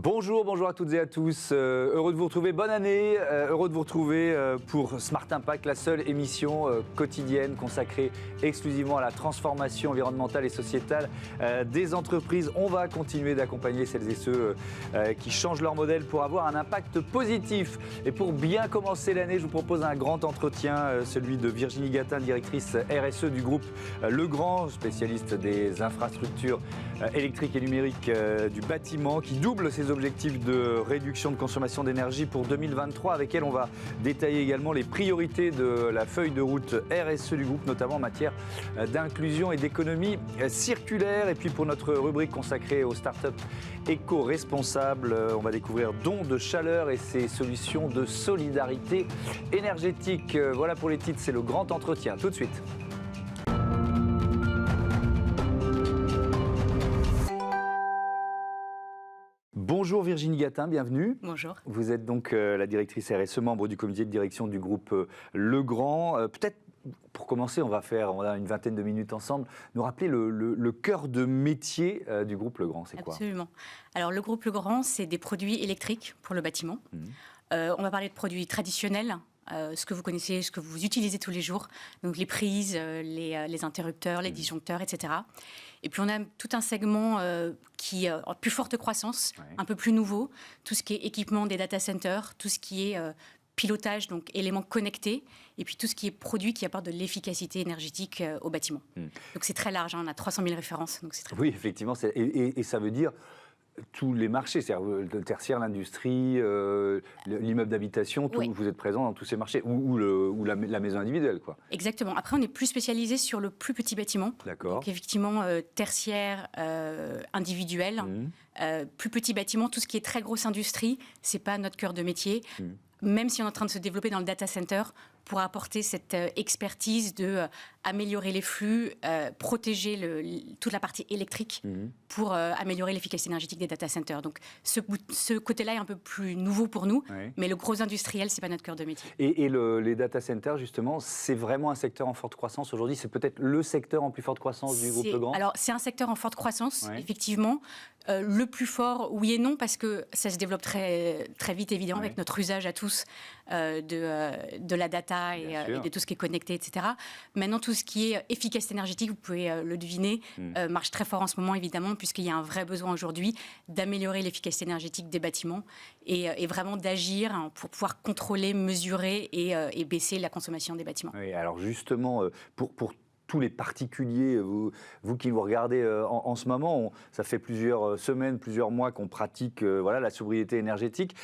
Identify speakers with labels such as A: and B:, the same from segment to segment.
A: Bonjour à toutes et à tous. Heureux de vous retrouver. Bonne année. Heureux de vous retrouver pour Smart Impact, la seule émission quotidienne consacrée exclusivement à la transformation environnementale et sociétale des entreprises. On va continuer d'accompagner celles et ceux qui changent leur modèle pour avoir un impact positif. Et pour bien commencer l'année, je vous propose un grand entretien, celui de Virginie Gatin, directrice RSE du groupe Legrand, spécialiste des infrastructures électriques et numériques du bâtiment, qui double ses objectifs de réduction de consommation d'énergie pour 2023. Avec elle, on va détailler également les priorités de la feuille de route RSE du groupe, notamment en matière d'inclusion et d'économie circulaire. Et puis pour notre rubrique consacrée aux startups éco-responsables, on va découvrir dons de chaleur et ses solutions de solidarité énergétique. Voilà pour les titres, c'est le grand entretien. Tout de suite. Bonjour Virginie Gatin, bienvenue.
B: Bonjour.
A: Vous êtes donc la directrice RSE, membre du comité de direction du groupe Legrand. Peut-être pour commencer, on a une vingtaine de minutes ensemble, nous rappeler le cœur de métier du groupe Legrand, c'est quoi?
B: Absolument. Alors le groupe Legrand, c'est des produits électriques pour le bâtiment. On va parler de produits traditionnels. Ce que vous connaissez, ce que vous utilisez tous les jours, donc les prises, les interrupteurs, les disjoncteurs, etc. Et puis on a tout un segment qui est en plus forte croissance, un peu plus nouveau, tout ce qui est équipement des data centers, tout ce qui est pilotage, donc éléments connectés, et puis tout ce qui est produit qui apporte de l'efficacité énergétique au bâtiment. Donc c'est très large, on a 300 000 références, donc c'est très
A: Oui, effectivement, et ça veut dire tous les marchés, c'est-à-dire le tertiaire, l'industrie, l'immeuble d'habitation,
B: Oui.
A: Vous êtes présent dans tous ces marchés, ou la maison individuelle, quoi.
B: Exactement. Après, on est plus spécialisé sur le plus petit bâtiment.
A: D'accord.
B: Donc, effectivement, tertiaire, individuel, plus petit bâtiment, tout ce qui est très grosse industrie, c'est pas notre cœur de métier. Même si on est en train de se développer dans le data center pour apporter cette expertise de améliorer les flux, protéger toute la partie électrique pour améliorer l'efficacité énergétique des data centers. Donc ce côté-là est un peu plus nouveau pour nous, mais le gros industriel, c'est pas notre cœur de métier.
A: Et les data centers, justement, c'est vraiment un secteur en forte croissance aujourd'hui. C'est peut-être le secteur en plus forte croissance du groupe Legrand.
B: Alors c'est un secteur en forte croissance, effectivement. Le plus fort, oui et non, parce que ça se développe très, très vite, évidemment, avec notre usage à tous de la data et de tout ce qui est connecté, etc. Maintenant, tout ce qui est efficacité énergétique, vous pouvez le deviner, marche très fort en ce moment, évidemment, puisqu'il y a un vrai besoin aujourd'hui d'améliorer l'efficacité énergétique des bâtiments et vraiment d'agir pour pouvoir contrôler, mesurer et baisser la consommation des bâtiments.
A: Oui, alors justement, pour tous les particuliers, vous qui vous regardez en ce moment, ça fait plusieurs semaines, plusieurs mois qu'on pratique la sobriété énergétique.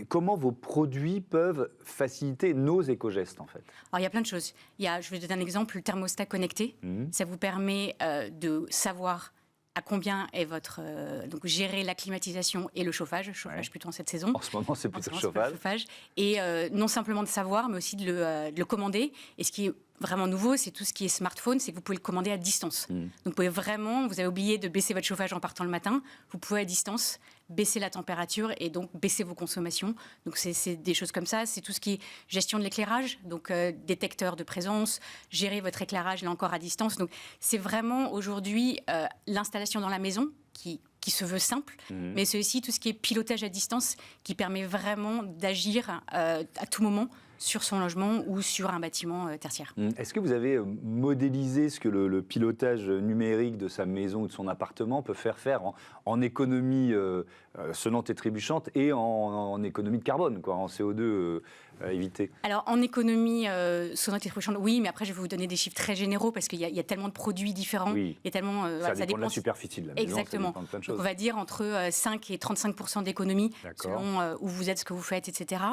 A: Comment vos produits peuvent faciliter nos éco-gestes, en fait?
B: Alors, il y a plein de choses. Je vais donner un exemple, le thermostat connecté. Ça vous permet de savoir à combien est votre... donc, gérer la climatisation et le chauffage plutôt en cette saison.
A: En ce moment, c'est plutôt le chauffage.
B: Et non simplement de savoir, mais aussi de le commander. Et ce qui est vraiment nouveau, c'est tout ce qui est smartphone, c'est que vous pouvez le commander à distance. Donc vous pouvez vraiment, vous avez oublié de baisser votre chauffage en partant le matin, vous pouvez à distance baisser la température et donc baisser vos consommations. Donc c'est des choses comme ça, c'est tout ce qui est gestion de l'éclairage, donc détecteur de présence, gérer votre éclairage là encore à distance. Donc c'est vraiment aujourd'hui l'installation dans la maison qui se veut simple, mais c'est aussi tout ce qui est pilotage à distance qui permet vraiment d'agir à tout moment sur son logement ou sur un bâtiment tertiaire.
A: Est-ce que vous avez modélisé ce que le pilotage numérique de sa maison ou de son appartement peut faire en économie sonnante et trébuchante et en économie de carbone, quoi, en CO2 évité?
B: Alors en économie sonnante et trébuchante, oui, mais après je vais vous donner des chiffres très généraux parce qu'il y a tellement de produits différents.
A: Oui.
B: Il y a tellement,
A: ça dépend de la superficie de la maison.
B: Exactement.
A: Ça dépend de plein de choses.
B: Donc, on va dire entre 5 et 35% d'économie selon où vous êtes, ce que vous faites, etc.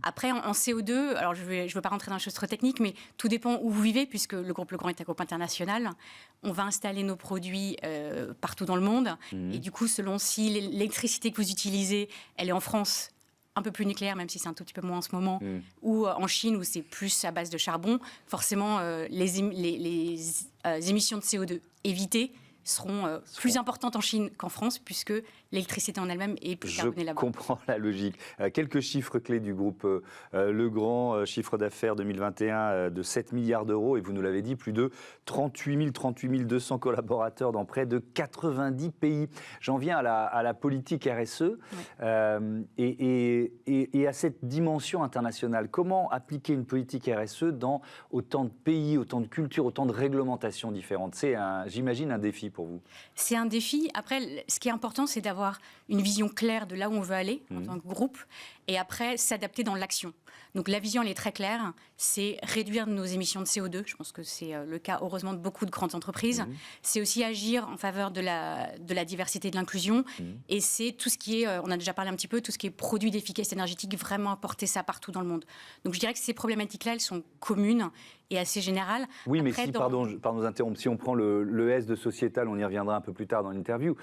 B: Après, en CO2, alors je ne veux pas rentrer dans les choses trop techniques, mais tout dépend où vous vivez, puisque le groupe Legrand est un groupe international. On va installer nos produits partout dans le monde. Et du coup, selon si l'électricité que vous utilisez, elle est en France, un peu plus nucléaire, même si c'est un tout petit peu moins en ce moment, ou en Chine, où c'est plus à base de charbon, forcément, les émissions de CO2 évitées seront plus importantes en Chine qu'en France, puisque l'électricité en elle-même est plus carbonée là-bas.
A: Je comprends la logique. Quelques chiffres clés du groupe Legrand, chiffre d'affaires 2021 de 7 milliards d'euros, et vous nous l'avez dit, plus de 38 200 collaborateurs dans près de 90 pays. J'en viens à la politique RSE et à cette dimension internationale. Comment appliquer une politique RSE dans autant de pays, autant de cultures, autant de réglementations différentes? C'est, j'imagine, un défi pour vous.
B: C'est un défi. Après, ce qui est important, c'est d'avoir une vision claire de là où on veut aller en tant que groupe, et après s'adapter dans l'action. Donc la vision, elle est très claire, c'est réduire nos émissions de CO2. Je pense que c'est le cas, heureusement, de beaucoup de grandes entreprises. C'est aussi agir en faveur de la diversité et de l'inclusion. Et c'est tout ce qui est, on a déjà parlé un petit peu, tout ce qui est produits d'efficacité énergétique, vraiment apporter ça partout dans le monde. Donc je dirais que ces problématiques-là, elles sont communes et assez générales.
A: Oui, mais si, pardon de nous interrompre, si on prend le S de sociétal, on y reviendra un peu plus tard dans l'interview,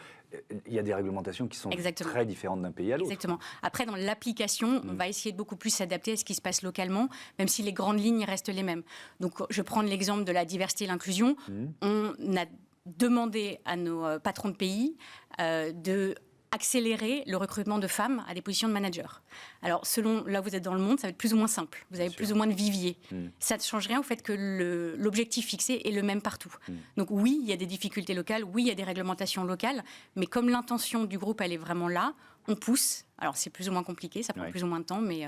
A: il y a des réglementations qui sont très différentes d'un pays à l'autre.
B: Exactement. Après, dans l'application, on va essayer de beaucoup plus s'adapter à ce qui se passe localement, même si les grandes lignes restent les mêmes. Donc, je prends l'exemple de la diversité et l'inclusion. On a demandé à nos patrons de pays de accélérer le recrutement de femmes à des positions de manager. Alors, selon là où vous êtes dans le monde, ça va être plus ou moins simple. Vous avez plus ou moins de viviers. Ça ne change rien au fait que l'objectif fixé est le même partout. Donc oui, il y a des difficultés locales, oui, il y a des réglementations locales, mais comme l'intention du groupe, elle est vraiment là, on pousse. Alors, c'est plus ou moins compliqué, ça prend plus ou moins de temps, mais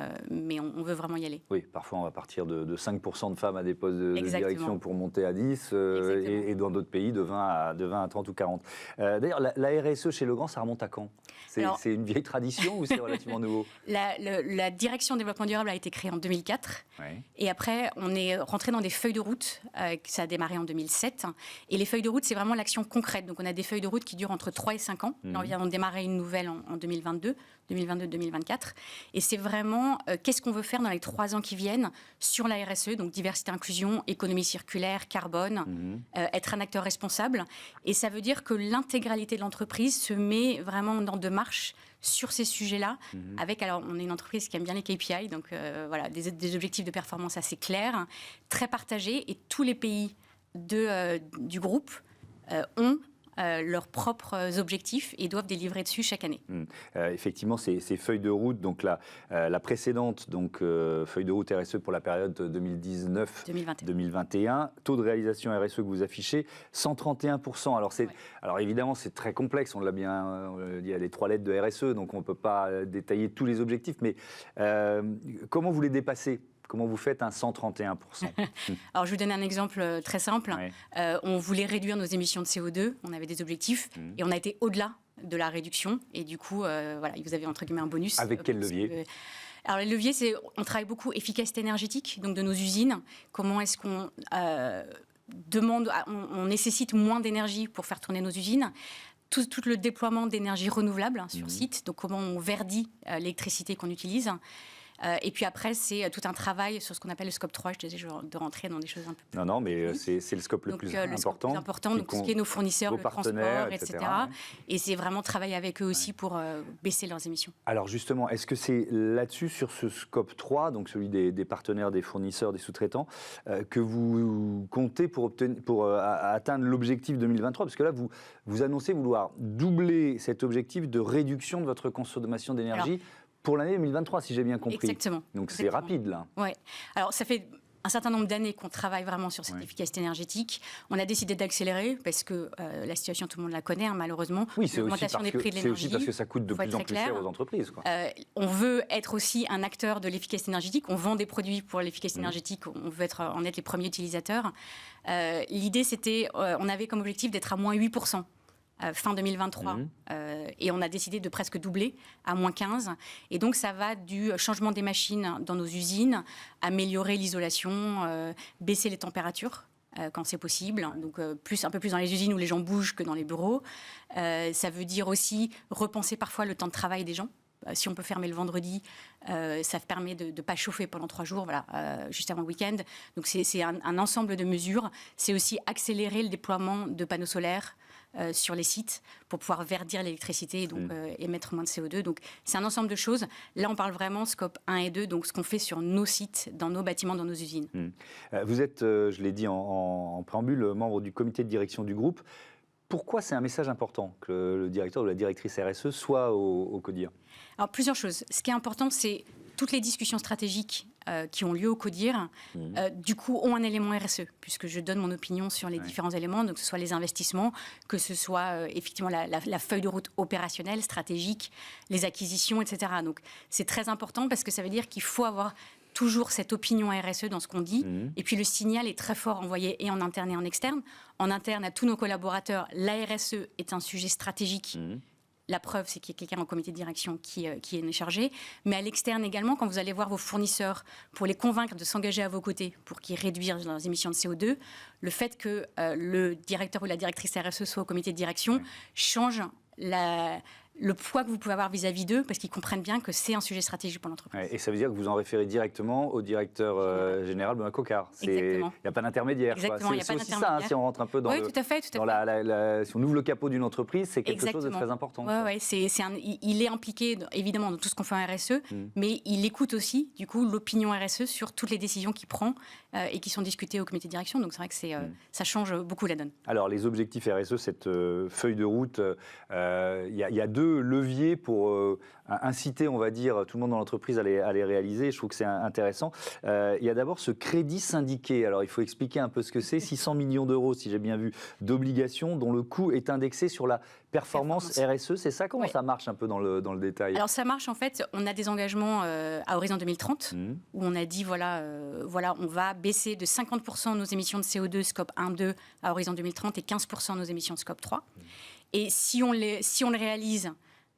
B: on veut vraiment y aller.
A: Oui, parfois, on va partir de 5% de femmes à des postes de direction pour monter à 10, et dans d'autres pays, de 20 à 30 ou 40. D'ailleurs, la RSE chez Legrand, ça remonte à quand? C'est une vieille tradition ou c'est relativement nouveau?
B: La direction développement durable a été créée en 2004. Et après, on est rentré dans des feuilles de route. Ça a démarré en 2007. Et les feuilles de route, c'est vraiment l'action concrète. Donc, on a des feuilles de route qui durent entre 3 et 5 ans. Là, on vient de démarrer une nouvelle en 2022-2024. Et c'est vraiment qu'est-ce qu'on veut faire dans les 3 ans qui viennent sur la RSE, donc diversité, inclusion, économie circulaire, carbone, être un acteur responsable. Et ça veut dire que l'intégralité de l'entreprise se met vraiment dans de marche sur ces sujets-là, avec, alors on est une entreprise qui aime bien les KPI, donc voilà, des objectifs de performance assez clairs, très partagés, et tous les pays du groupe ont leurs propres objectifs et doivent délivrer dessus chaque année.
A: Effectivement, ces feuilles de route, donc la précédente feuille de route RSE pour la période 2019-2021, taux de réalisation RSE que vous affichez, 131%. Alors évidemment, c'est très complexe, on l'a bien dit, il y a les 3 lettres de RSE, donc on ne peut pas détailler tous les objectifs, mais comment vous les dépassez ? Comment vous faites un 131%?
B: Alors, je vous donne un exemple très simple. On voulait réduire nos émissions de CO2. On avait des objectifs et on a été au-delà de la réduction. Et du coup, voilà, vous avez entre guillemets un bonus.
A: Avec quel levier?
B: Alors, les leviers, on travaille beaucoup efficacité énergétique, donc de nos usines. Comment est-ce qu'on on nécessite moins d'énergie pour faire tourner nos usines? Tout le déploiement d'énergie renouvelable sur site. Donc, comment on verdit l'électricité qu'on utilise. Et puis après, c'est tout un travail sur ce qu'on appelle le scope 3. Je disais de rentrer dans des choses un peu plus...
A: Non, mais c'est le scope le plus important.
B: Le plus important, donc tout ce qui est nos fournisseurs, le transport, etc. Et c'est vraiment travailler avec eux aussi pour baisser leurs émissions. Alors
A: justement, est-ce que c'est là-dessus, sur ce scope 3, donc celui des partenaires, des fournisseurs, des sous-traitants, que vous comptez pour atteindre l'objectif 2023? Parce que là, vous annoncez vouloir doubler cet objectif de réduction de votre consommation d'énergie pour l'année 2023, si j'ai bien compris.
B: Exactement.
A: Donc c'est rapide, là.
B: Oui. Alors, ça fait un certain nombre d'années qu'on travaille vraiment sur cette efficacité énergétique. On a décidé d'accélérer parce que la situation, tout le monde la connaît, malheureusement.
A: Oui, c'est aussi parce que ça coûte de plus en plus cher aux entreprises.
B: On veut être aussi un acteur de l'efficacité énergétique. On vend des produits pour l'efficacité énergétique. On veut en être les premiers utilisateurs. L'idée, c'était, on avait comme objectif d'être à moins 8%. Fin 2023, et on a décidé de presque doubler à moins 15. Et donc, ça va du changement des machines dans nos usines, améliorer l'isolation, baisser les températures quand c'est possible. Donc, un peu plus dans les usines où les gens bougent que dans les bureaux. Ça veut dire aussi repenser parfois le temps de travail des gens. Si on peut fermer le vendredi, ça permet de ne pas chauffer pendant 3 jours, juste avant le week-end. Donc, c'est un ensemble de mesures. C'est aussi accélérer le déploiement de panneaux solaires sur les sites pour pouvoir verdir l'électricité et donc émettre moins de CO2. Donc, c'est un ensemble de choses. Là, on parle vraiment scope 1 et 2, donc ce qu'on fait sur nos sites, dans nos bâtiments, dans nos usines.
A: Vous êtes, je l'ai dit en préambule, membre du comité de direction du groupe. Pourquoi c'est un message important que le directeur ou la directrice RSE soit au CODIR?
B: Alors, plusieurs choses. Ce qui est important, c'est toutes les discussions stratégiques qui ont lieu au CODIR, du coup, ont un élément RSE, puisque je donne mon opinion sur les différents éléments, donc que ce soit les investissements, que ce soit effectivement la feuille de route opérationnelle, stratégique, les acquisitions, etc. Donc, c'est très important parce que ça veut dire qu'il faut avoir toujours cette opinion RSE dans ce qu'on dit. Et puis, le signal est très fort envoyé et en interne et en externe. En interne, à tous nos collaborateurs, la RSE est un sujet stratégique. La preuve, c'est qu'il y a quelqu'un en comité de direction qui est chargé. Mais à l'externe également, quand vous allez voir vos fournisseurs pour les convaincre de s'engager à vos côtés pour qu'ils réduisent leurs émissions de CO2, le fait que le directeur ou la directrice RSE soit au comité de direction change le poids que vous pouvez avoir vis-à-vis d'eux, parce qu'ils comprennent bien que c'est un sujet stratégique pour l'entreprise.
A: Et ça veut dire que vous en référez directement au directeur général Benoît Coquard. Il n'y a pas d'intermédiaire.
B: Exactement, il n'y a pas
A: aussi ça, si on rentre un peu dans
B: tout à fait.
A: si on ouvre le capot d'une entreprise, c'est quelque chose de très important.
B: Il est impliqué, évidemment, dans tout ce qu'on fait en RSE, mais il écoute aussi, du coup, l'opinion RSE sur toutes les décisions qu'il prend et qui sont discutées au comité de direction. Donc, c'est vrai que ça change beaucoup la donne.
A: Alors, les objectifs RSE, cette feuille de route, il y a deux leviers pour inciter, on va dire, tout le monde dans l'entreprise à les réaliser. Je trouve que c'est intéressant. Il y a d'abord ce crédit syndiqué. Alors, il faut expliquer un peu ce que c'est. 600 millions d'euros, si j'ai bien vu, d'obligations dont le coût est indexé sur la performance RSE. C'est ça? Comment ça marche un peu dans le détail?
B: Alors, ça marche, en fait, on a des engagements à horizon 2030 où on a dit, voilà, on va baisser de 50% nos émissions de CO2 scope 1, 2 à horizon 2030 et 15% nos émissions de scope 3. Et si on le réalise,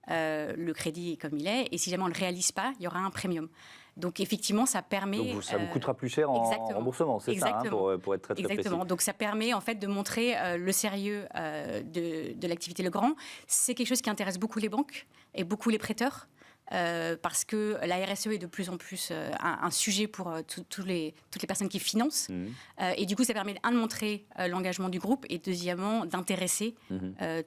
B: le crédit est comme il est, et si jamais on ne le réalise pas, il y aura un premium. Donc effectivement, ça permet...
A: Donc ça vous coûtera plus cher en remboursement, c'est ça, pour être très précis.
B: Exactement, donc ça permet en fait de montrer le sérieux de l'activité Legrand. C'est quelque chose qui intéresse beaucoup les banques et beaucoup les prêteurs. Parce que la RSE est de plus en plus un sujet pour toutes les personnes qui financent. Et du coup, ça permet, de montrer l'engagement du groupe et deuxièmement, d'intéresser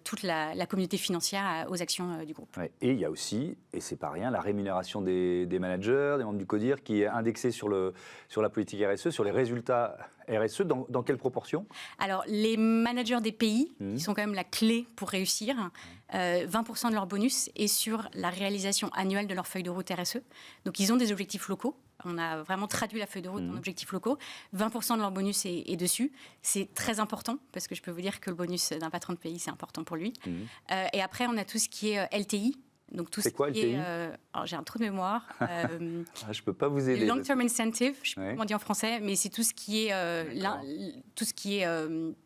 B: toute la communauté financière aux actions du groupe.
A: Ouais. Et il y a aussi, et c'est pas rien, la rémunération des managers, des membres du CODIR, qui est indexée sur la politique RSE, sur les résultats RSE. Dans quelle proportion? Alors,
B: les managers des pays, qui sont quand même la clé pour réussir, 20% de leur bonus est sur la réalisation annuelle de leur feuille de route RSE. Donc, ils ont des objectifs locaux. On a vraiment traduit la feuille de route en objectifs locaux. 20% de leur bonus est dessus. C'est très important, parce que je peux vous dire que le bonus d'un patron de pays, c'est important pour lui. Et après, on a tout ce qui est LTI. Donc tout
A: c'est quoi LTI?
B: Alors j'ai un trou de mémoire.
A: Je peux pas vous aider.
B: Long Term Incentive, je sais pas comment on dit en français, mais c'est tout ce qui est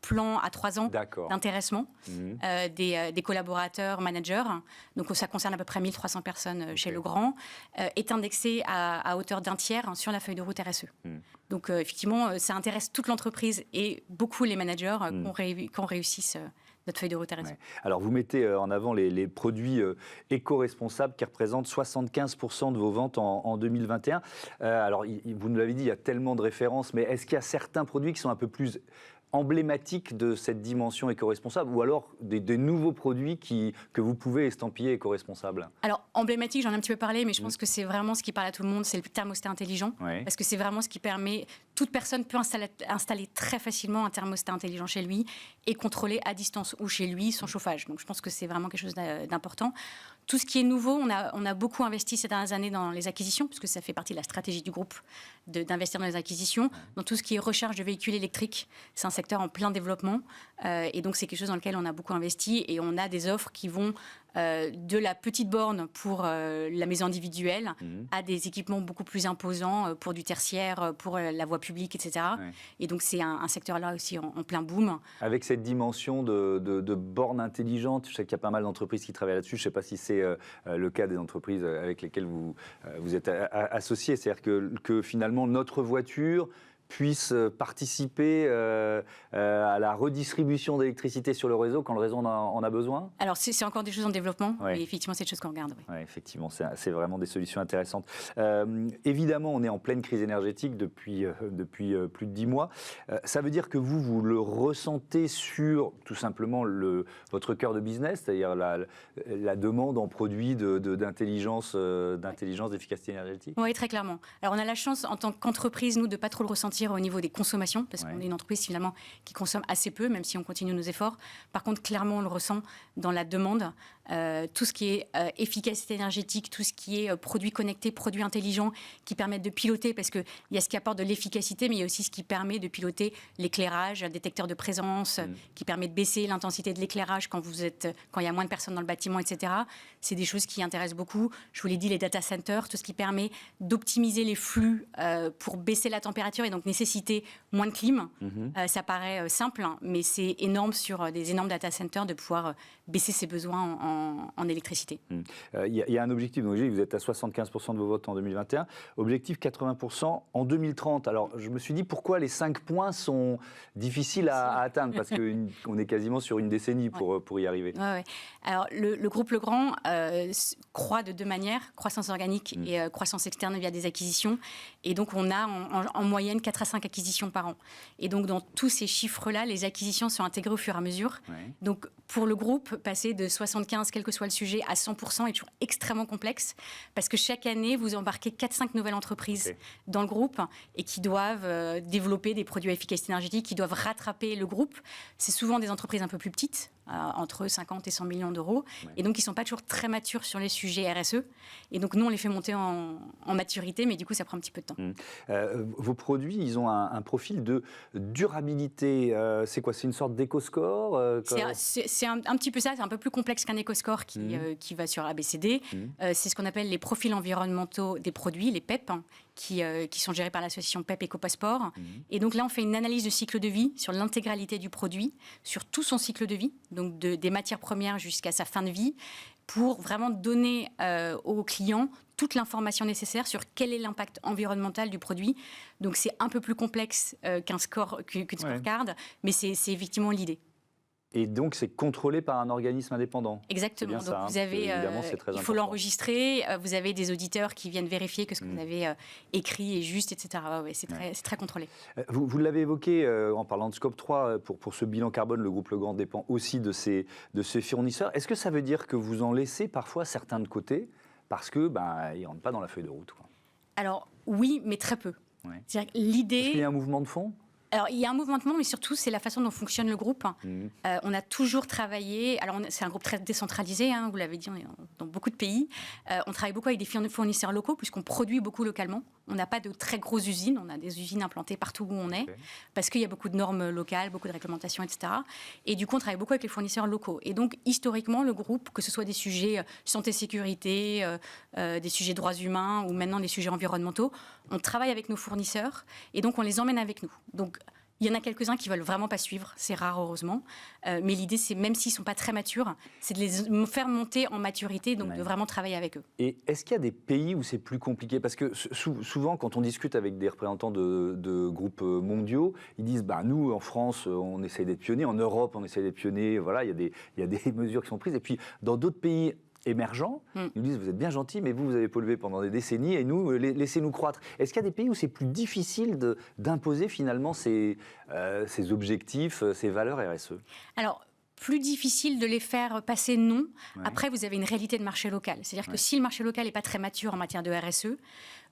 B: plan à 3 ans d'intéressement des collaborateurs, managers. Donc ça concerne à peu près 1300 personnes chez Legrand, est indexé à hauteur d'un tiers sur la feuille de route RSE. Donc effectivement, ça intéresse toute l'entreprise et beaucoup les managers qu'on réussisse notre feuille de route RSE. Ouais.
A: Alors, vous mettez en avant les produits éco-responsables qui représentent 75% de vos ventes en 2021. Alors, vous nous l'avez dit, il y a tellement de références, mais est-ce qu'il y a certains produits qui sont un peu plus emblématiques de cette dimension éco-responsable, ou alors des nouveaux produits que vous pouvez estampiller éco-responsables?
B: Alors, emblématique, j'en ai un petit peu parlé, mais je pense que c'est vraiment ce qui parle à tout le monde, c'est le thermostat intelligent, parce que c'est vraiment ce qui permet, toute personne peut installer très facilement un thermostat intelligent chez lui et contrôler à distance ou chez lui son chauffage. Donc je pense que c'est vraiment quelque chose d'important. Tout ce qui est nouveau, on a beaucoup investi ces dernières années dans les acquisitions, puisque ça fait partie de la stratégie du groupe d'investir dans les acquisitions, dans tout ce qui est recharge de véhicules électriques. C'est un secteur en plein développement, et donc c'est quelque chose dans lequel on a beaucoup investi, et on a des offres qui vont de la petite borne pour la maison individuelle à des équipements beaucoup plus imposants pour du tertiaire, pour la voie publique, etc. Et donc c'est un secteur là aussi en plein boom.
A: Avec cette dimension de bornes intelligentes, je sais qu'il y a pas mal d'entreprises qui travaillent là-dessus. Je ne sais pas si c'est le cas des entreprises avec lesquelles vous êtes associés. C'est-à-dire que finalement notre voiture puisse participer à la redistribution d'électricité sur le réseau quand le réseau en a besoin?
B: Alors, c'est encore des choses en développement, mais effectivement, c'est des choses qu'on regarde.
A: Oui, effectivement, c'est vraiment des solutions intéressantes. Évidemment, on est en pleine crise énergétique depuis plus de 10 mois. Ça veut dire que vous le ressentez sur, tout simplement, votre cœur de business, c'est-à-dire la demande en produits d'efficacité énergétique?
B: Oui, très clairement. Alors, on a la chance, en tant qu'entreprise, nous, de ne pas trop le ressentir, ressentir au niveau des consommations, parce qu'on est une entreprise finalement qui consomme assez peu, même si on continue nos efforts. Par contre, clairement, on le ressent dans la demande. Tout ce qui est efficacité énergétique, tout ce qui est produits connectés, produits intelligents qui permettent de piloter, parce qu'il y a ce qui apporte de l'efficacité, mais il y a aussi ce qui permet de piloter l'éclairage, un détecteur de présence, qui permet de baisser l'intensité de l'éclairage quand il y a moins de personnes dans le bâtiment, etc. C'est des choses qui intéressent beaucoup. Je vous l'ai dit, les data centers, tout ce qui permet d'optimiser les flux pour baisser la température et donc nécessiter moins de clim. Ça paraît simple, hein, mais c'est énorme sur des énormes data centers de pouvoir baisser ses besoins en électricité.
A: Il y a un objectif, donc vous êtes à 75% de vos votes en 2021, objectif 80% en 2030. Alors je me suis dit pourquoi les 5 points sont difficiles à atteindre, parce qu'on est quasiment sur une décennie pour y arriver.
B: Ouais. Alors le groupe Legrand croît de deux manières, croissance organique et croissance externe via des acquisitions. Et donc on a en moyenne 4 à 5 acquisitions par an. Et donc dans tous ces chiffres-là, les acquisitions sont intégrées au fur et à mesure. Donc pour le groupe, passer de 75, quel que soit le sujet, à 100% est toujours extrêmement complexe, parce que chaque année, vous embarquez 4-5 nouvelles entreprises dans le groupe et qui doivent développer des produits à efficacité énergétique, qui doivent rattraper le groupe. C'est souvent des entreprises un peu plus petites, entre 50 et 100 millions d'euros, et donc ils ne sont pas toujours très matures sur les sujets RSE. Et donc nous, on les fait monter en maturité, mais du coup, ça prend un petit peu de temps.
A: Vos produits, ils ont un profil de durabilité. C'est quoi? C'est une sorte d'éco-score
B: C'est un petit peu ça, c'est un peu plus complexe qu'un éco-score qui va sur ABCD. C'est ce qu'on appelle les profils environnementaux des produits, les PEP, qui sont gérés par l'association PEP Eco-Passeport. Et donc là, on fait une analyse de cycle de vie sur l'intégralité du produit, sur tout son cycle de vie, donc des matières premières jusqu'à sa fin de vie, pour vraiment donner aux clients toute l'information nécessaire sur quel est l'impact environnemental du produit. Donc c'est un peu plus complexe qu'une scorecard, mais c'est effectivement l'idée.
A: Et donc, c'est contrôlé par un organisme indépendant.
B: Exactement. Donc,
A: ça,
B: vous avez, il faut l'enregistrer. Vous avez des auditeurs qui viennent vérifier que ce que vous avez écrit est juste, etc. C'est très contrôlé.
A: Vous l'avez évoqué en parlant de Scope 3, pour ce bilan carbone, le groupe Legrand dépend aussi de ses fournisseurs. Est-ce que ça veut dire que vous en laissez parfois certains de côté parce qu'ils ne rentrent pas dans la feuille de route, quoi?
B: Alors, oui, mais très peu. C'est-à-dire que l'idée...
A: Est-ce qu'il y a un mouvement de fond ?
B: Alors, il y a un mouvement, mais surtout, c'est la façon dont fonctionne le groupe. On a toujours travaillé... Alors, c'est un groupe très décentralisé, vous l'avez dit, on est dans beaucoup de pays. On travaille beaucoup avec des fournisseurs locaux, puisqu'on produit beaucoup localement. On n'a pas de très grosses usines. On a des usines implantées partout où on est, parce qu'il y a beaucoup de normes locales, beaucoup de réglementations, etc. Et du coup, on travaille beaucoup avec les fournisseurs locaux. Et donc, historiquement, le groupe, que ce soit des sujets santé-sécurité, des sujets droits humains ou maintenant des sujets environnementaux, on travaille avec nos fournisseurs et donc on les emmène avec nous. Donc, il y en a quelques-uns qui ne veulent vraiment pas suivre, c'est rare heureusement, mais l'idée c'est, même s'ils ne sont pas très matures, c'est de les faire monter en maturité, donc de vraiment travailler avec eux.
A: Et est-ce qu'il y a des pays où c'est plus compliqué? Parce que souvent quand on discute avec des représentants de groupes mondiaux, ils disent nous en France on essaie d'être pionniers, en Europe on essaie d'être pionniers, voilà, il y a des mesures qui sont prises, et puis dans d'autres pays émergents, ils nous disent vous êtes bien gentils, mais vous avez pollué pendant des décennies et nous, laissez-nous croître. Est-ce qu'il y a des pays où c'est plus difficile d'imposer finalement ces objectifs, ces valeurs RSE? Alors,
B: plus difficile de les faire passer, non. Après, vous avez une réalité de marché local. C'est-à-dire que si le marché local n'est pas très mature en matière de RSE,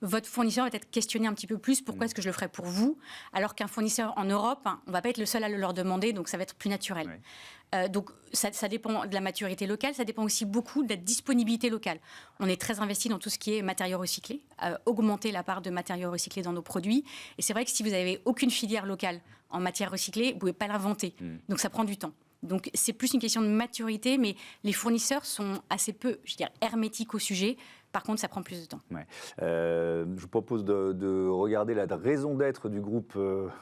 B: votre fournisseur va être questionné un petit peu plus. Pourquoi est-ce que je le ferais pour vous? Alors qu'un fournisseur en Europe, on ne va pas être le seul à le leur demander, donc ça va être plus naturel. Donc ça dépend de la maturité locale, ça dépend aussi beaucoup de la disponibilité locale. On est très investi dans tout ce qui est matériaux recyclés, augmenter la part de matériaux recyclés dans nos produits. Et c'est vrai que si vous n'avez aucune filière locale en matière recyclée, vous ne pouvez pas l'inventer. Donc ça prend du temps. Donc c'est plus une question de maturité, mais les fournisseurs sont assez peu, je dirais, hermétiques au sujet. Par contre, ça prend plus de temps.
A: Je vous propose de regarder la raison d'être du groupe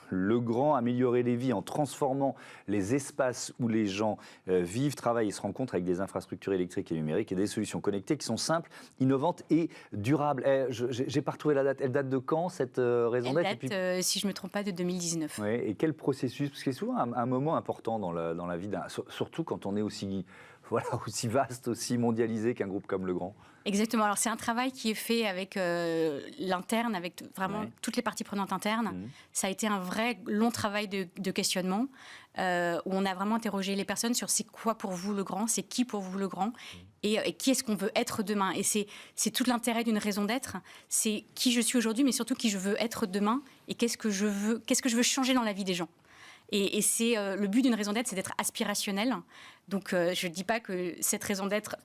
A: Legrand, améliorer les vies en transformant les espaces où les gens vivent, travaillent et se rencontrent avec des infrastructures électriques et numériques et des solutions connectées qui sont simples, innovantes et durables. J'ai pas retrouvé la date. Elle date de quand, cette raison d'être?
B: Elle date, si je ne me trompe pas, de 2019.
A: Et quel processus? Parce que c'est souvent un moment important dans la vie, surtout quand on est aussi voilà, aussi vaste, aussi mondialisé qu'un groupe comme Legrand.
B: Exactement. Alors, c'est un travail qui est fait avec l'interne, avec vraiment toutes les parties prenantes internes. Ça a été un vrai long travail de questionnement où on a vraiment interrogé les personnes sur c'est quoi pour vous Legrand, c'est qui pour vous Legrand et qui est-ce qu'on veut être demain. Et c'est tout l'intérêt d'une raison d'être. C'est qui je suis aujourd'hui, mais surtout qui je veux être demain et qu'est-ce que je veux changer dans la vie des gens. Et c'est le but d'une raison d'être, c'est d'être aspirationnel. Donc, je ne dis pas que cette raison d'être...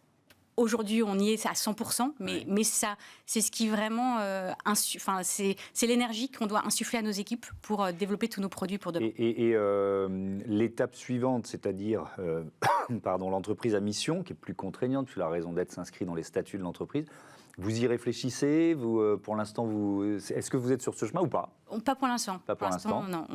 B: Aujourd'hui, on y est à 100%, mais ça, c'est ce qui vraiment, c'est l'énergie qu'on doit insuffler à nos équipes pour développer tous nos produits pour demain.
A: Et l'étape suivante, c'est-à-dire l'entreprise à mission, qui est plus contraignante, puis la raison d'être s'inscrit dans les statuts de l'entreprise. Vous y réfléchissez, pour l'instant, est-ce que vous êtes sur ce chemin ou pas ?
B: Pas pour l'instant.
A: Pas pour l'instant.
B: Non.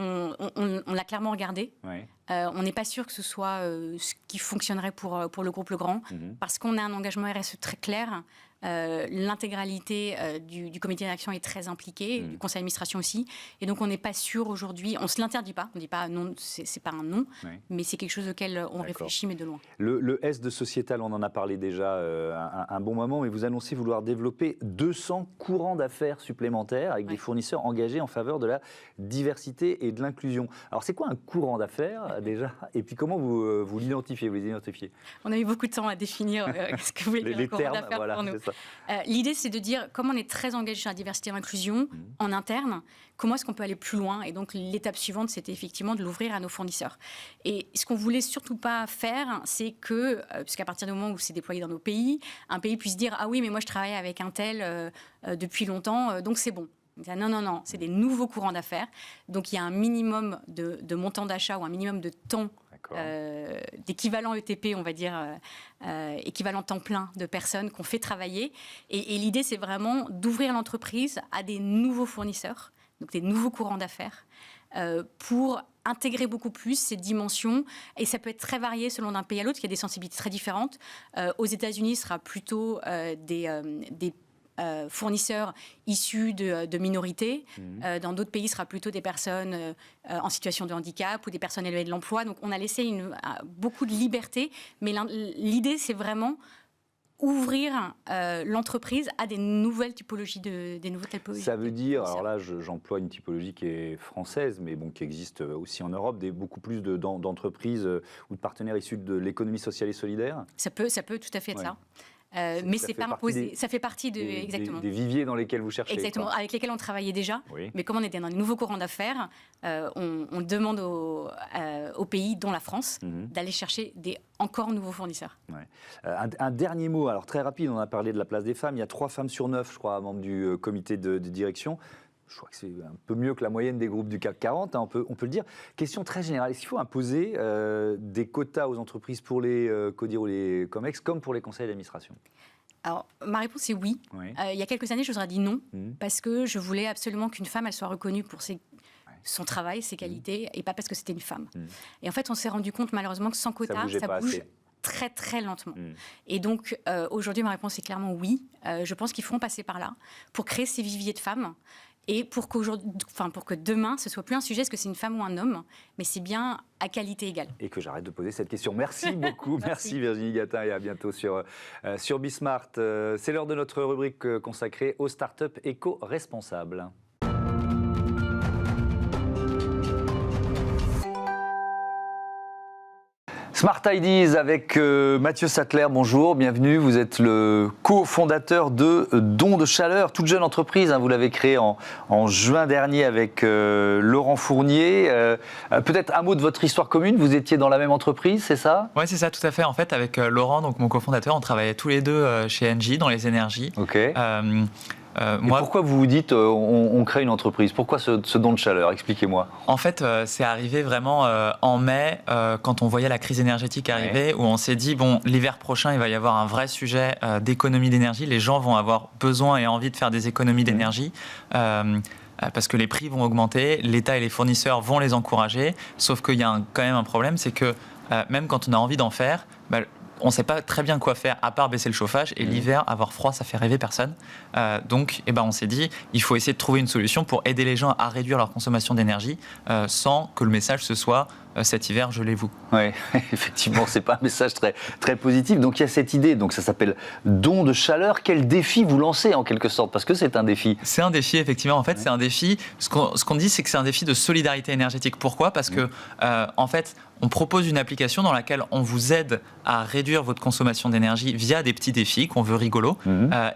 B: On l'a clairement regardé.
A: Ouais.
B: On n'est pas sûr que ce soit ce qui fonctionnerait pour le groupe Legrand, parce qu'on a un engagement RSE très clair. L'intégralité du comité d'action est très impliquée, du conseil d'administration aussi. Et donc, on n'est pas sûr aujourd'hui, on ne se l'interdit pas, on ne dit pas non, c'est pas un non, mais c'est quelque chose auquel on réfléchit, mais de loin.
A: Le S de sociétal, on en a parlé déjà un bon moment, mais vous annoncez vouloir développer 200 courants d'affaires supplémentaires avec des fournisseurs engagés en faveur de la diversité et de l'inclusion. Alors, c'est quoi un courant d'affaires déjà ? Et puis, comment vous l'identifiez, vous les identifiez ?
B: On a eu beaucoup de temps à définir ce que vous voulez dire un courant d'affaires pour nous. L'idée, c'est de dire, comme on est très engagé sur la diversité et l'inclusion en interne, comment est-ce qu'on peut aller plus loin ? Et donc, l'étape suivante, c'était effectivement de l'ouvrir à nos fournisseurs. Et ce qu'on voulait surtout pas faire, c'est que, puisqu'à partir du moment où c'est déployé dans nos pays, un pays puisse dire « Ah oui, mais moi, je travaille avec un tel depuis longtemps, donc c'est bon ». Non, c'est des nouveaux courants d'affaires. Donc, il y a un minimum de montant d'achat ou un minimum de temps d'équivalent ETP, on va dire, équivalent temps plein de personnes qu'on fait travailler. Et l'idée, c'est vraiment d'ouvrir l'entreprise à des nouveaux fournisseurs, donc des nouveaux courants d'affaires, pour intégrer beaucoup plus ces dimensions. Et ça peut être très varié selon d'un pays à l'autre, il y a des sensibilités très différentes. Aux États-Unis, ce sera plutôt des fournisseurs issus de minorités. Dans d'autres pays, ce sera plutôt des personnes en situation de handicap ou des personnes éloignées de l'emploi. Donc, on a laissé beaucoup de liberté. Mais l'idée, c'est vraiment ouvrir l'entreprise à des nouvelles typologies
A: Ça veut dire, alors là, j'emploie une typologie qui est française, mais bon, qui existe aussi en Europe, beaucoup plus d'entreprises ou de partenaires issus de l'économie sociale et solidaire.
B: Ça peut tout à fait être ça. Mais c'est pas imposé. Ça fait partie exactement.
A: Des viviers dans lesquels vous cherchez.
B: Exactement, avec lesquels on travaillait déjà. Mais comme on était dans les nouveaux courants d'affaires, on demande aux pays, dont la France, d'aller chercher des encore nouveaux fournisseurs.
A: Un dernier mot, alors très rapide, on a parlé de la place des femmes. Il y a 3 femmes sur 9, je crois, membres du comité de direction. Je crois que c'est un peu mieux que la moyenne des groupes du CAC 40, hein, on peut le dire. Question très générale, est-ce qu'il faut imposer des quotas aux entreprises pour les CODIR ou les COMEX, comme pour les conseils d'administration ?
B: Alors, ma réponse est oui. Il y a quelques années, je vous aurais dit non, parce que je voulais absolument qu'une femme, elle soit reconnue pour son travail, ses qualités, et pas parce que c'était une femme. Et en fait, on s'est rendu compte, malheureusement, que sans quotas, ça bouge très, très lentement. Et donc, aujourd'hui, ma réponse est clairement oui. Je pense qu'il faut en passer par là pour créer ces viviers de femmes. Et pour que demain, ce soit plus un sujet, est-ce que c'est une femme ou un homme, mais c'est bien à qualité égale. Et que j'arrête de poser cette question. Merci beaucoup. Merci Virginie Gatin et à bientôt sur Bismart. C'est l'heure de notre rubrique consacrée aux startups éco-responsables. Smart Ideas avec Mathieu Sattler, bonjour, bienvenue. Vous êtes le cofondateur de Don de Chaleur, toute jeune entreprise. Vous l'avez créée en juin dernier avec Laurent Fournier. Peut-être un mot de votre histoire commune. Vous étiez dans la même entreprise, c'est ça ?
C: Oui, c'est ça, tout à fait. En fait, avec Laurent, donc mon cofondateur, on travaillait tous les deux chez Engie dans les énergies.
A: Ok. Pourquoi vous vous dites on crée une entreprise ? Pourquoi ce don de chaleur ? Expliquez-moi.
C: En fait, c'est arrivé vraiment en mai, quand on voyait la crise énergétique arriver, où on s'est dit, bon, l'hiver prochain, il va y avoir un vrai sujet d'économie d'énergie. Les gens vont avoir besoin et envie de faire des économies d'énergie. Parce que les prix vont augmenter, l'État et les fournisseurs vont les encourager. Sauf qu'il y a quand même un problème, c'est que même quand on a envie d'en faire, on ne sait pas très bien quoi faire à part baisser le chauffage. Et l'hiver, avoir froid, ça fait rêver personne. Donc, on s'est dit, il faut essayer de trouver une solution pour aider les gens à réduire leur consommation d'énergie sans que le message ce soit cet hiver, gelez-vous.
A: Oui, effectivement, c'est pas un message très, très positif. Donc il y a cette idée, donc ça s'appelle don de chaleur. Quel défi vous lancez en quelque sorte? Parce que c'est un défi.
C: C'est un défi, effectivement. En fait, c'est un défi. Ce qu'on dit, c'est que c'est un défi de solidarité énergétique. Pourquoi? Parce que, en fait, on propose une application dans laquelle on vous aide à réduire votre consommation d'énergie via des petits défis qu'on veut rigolos.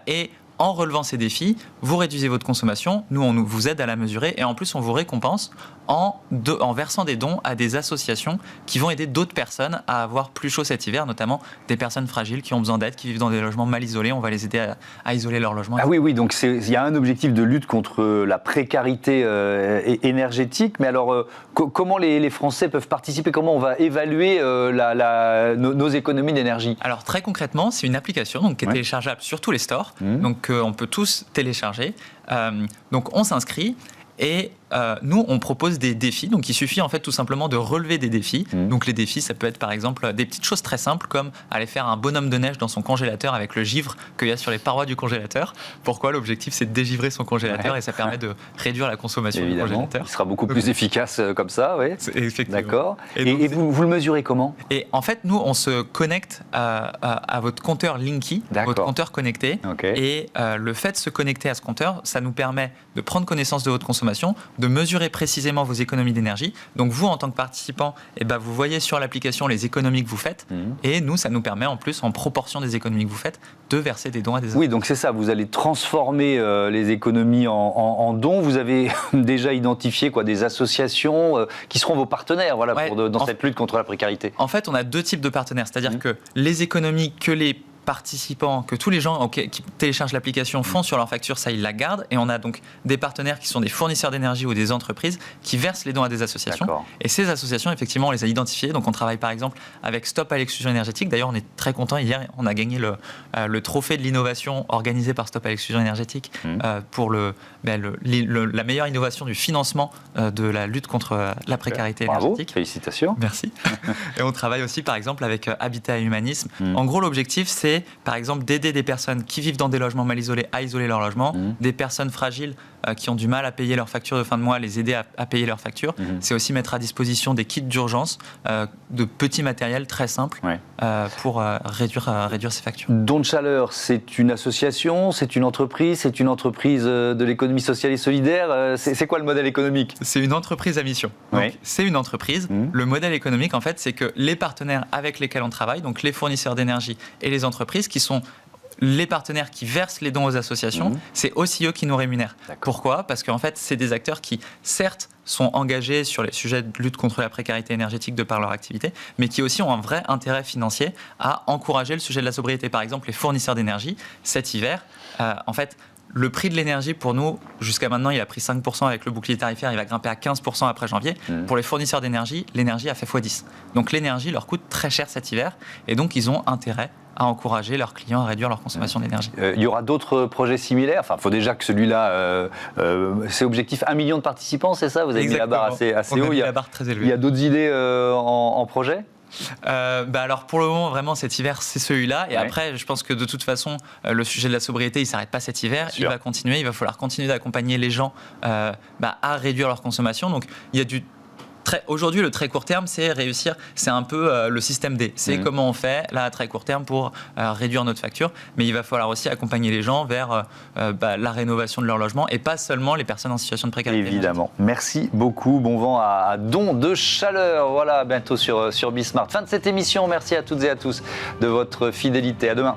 C: Et en relevant ces défis, vous réduisez votre consommation, nous on vous aide à la mesurer et en plus on vous récompense en versant des dons à des associations qui vont aider d'autres personnes à avoir plus chaud cet hiver, notamment des personnes fragiles qui ont besoin d'aide, qui vivent dans des logements mal isolés. On va les aider à isoler leur logement.
A: Ah oui, donc il y a un objectif de lutte contre la précarité énergétique, mais alors comment les Français peuvent participer? Comment on va évaluer nos économies d'énergie?
C: Alors très concrètement, c'est une application donc, qui est téléchargeable sur tous les stores, donc on peut tous télécharger. Donc on s'inscrit et nous, on propose des défis. Donc, il suffit en fait tout simplement de relever des défis. Donc, les défis, ça peut être par exemple des petites choses très simples comme aller faire un bonhomme de neige dans son congélateur avec le givre qu'il y a sur les parois du congélateur. Pourquoi? L'objectif, c'est de dégivrer son congélateur et ça permet de réduire la consommation du congélateur.
A: Il sera beaucoup plus efficace comme ça, oui.
C: Effectivement.
A: D'accord. Et vous le mesurez comment?
C: Et en fait, nous, on se connecte à votre compteur Linky, votre compteur connecté. Et le fait de se connecter à ce compteur, ça nous permet de prendre connaissance de votre consommation, de mesurer précisément vos économies d'énergie. Donc vous, en tant que participant, vous voyez sur l'application les économies que vous faites. Et nous, ça nous permet en plus, en proportion des économies que vous faites, de verser des dons à des associations.
A: Oui, donc c'est ça, vous allez transformer les économies en dons. Vous avez déjà identifié des associations qui seront vos partenaires dans cette lutte contre la précarité.
C: En fait, on a deux types de partenaires. C'est-à-dire que les économies que les participants, que tous les gens qui téléchargent l'application font sur leur facture, ça ils la gardent, et on a donc des partenaires qui sont des fournisseurs d'énergie ou des entreprises qui versent les dons à des associations. Et ces associations, effectivement, on les a identifiées. Donc on travaille par exemple avec Stop à l'exclusion énergétique. D'ailleurs, on est très content. Hier, on a gagné le trophée de l'innovation organisé par Stop à l'exclusion énergétique pour la meilleure innovation du financement de la lutte contre la précarité énergétique.
A: Félicitations.
C: Merci. Et on travaille aussi par exemple avec Habitat et Humanisme. En gros, l'objectif, c'est par exemple d'aider des personnes qui vivent dans des logements mal isolés à isoler leur logement, des personnes fragiles qui ont du mal à payer leurs factures de fin de mois, les aider à payer leurs factures. C'est aussi mettre à disposition des kits d'urgence, de petits matériels très simples pour réduire ces factures.
A: Don de chaleur, c'est une association, c'est une entreprise de l'économie sociale et solidaire. C'est quoi le modèle économique?
C: C'est une entreprise à mission. Donc, c'est une entreprise. Le modèle économique, en fait, c'est que les partenaires avec lesquels on travaille, donc les fournisseurs d'énergie et les entreprises qui sont les partenaires qui versent les dons aux associations, c'est aussi eux qui nous rémunèrent. Pourquoi? Parce qu'en fait, c'est des acteurs qui, certes, sont engagés sur les sujets de lutte contre la précarité énergétique de par leur activité, mais qui aussi ont un vrai intérêt financier à encourager le sujet de la sobriété. Par exemple, les fournisseurs d'énergie, cet hiver, en fait, le prix de l'énergie, pour nous, jusqu'à maintenant, il a pris 5% avec le bouclier tarifaire, il va grimper à 15% après janvier. Pour les fournisseurs d'énergie, l'énergie a fait x10. Donc l'énergie leur coûte très cher cet hiver, et donc ils ont intérêt à encourager leurs clients à réduire leur consommation d'énergie.
A: Il y aura d'autres projets similaires. Enfin, il faut déjà que celui-là, c'est objectif 1 million de participants, c'est ça? Vous avez mis la barre assez haut.
C: Il y a la barre très élevée.
A: Il y a d'autres idées en projet?
C: Alors pour le moment, vraiment, cet hiver, c'est celui-là. Et après, je pense que de toute façon, le sujet de la sobriété, il ne s'arrête pas cet hiver. Il va continuer. Il va falloir continuer d'accompagner les gens à réduire leur consommation. Donc, il y a du... Aujourd'hui, le très court terme, c'est réussir, c'est un peu le système D. C'est comment on fait, là, à très court terme, pour réduire notre facture. Mais il va falloir aussi accompagner les gens vers la rénovation de leur logement et pas seulement les personnes en situation de précarité.
A: Évidemment. Merci beaucoup. Bon vent à Don de chaleur. Voilà, bientôt sur Bismart. Fin de cette émission. Merci à toutes et à tous de votre fidélité. À demain.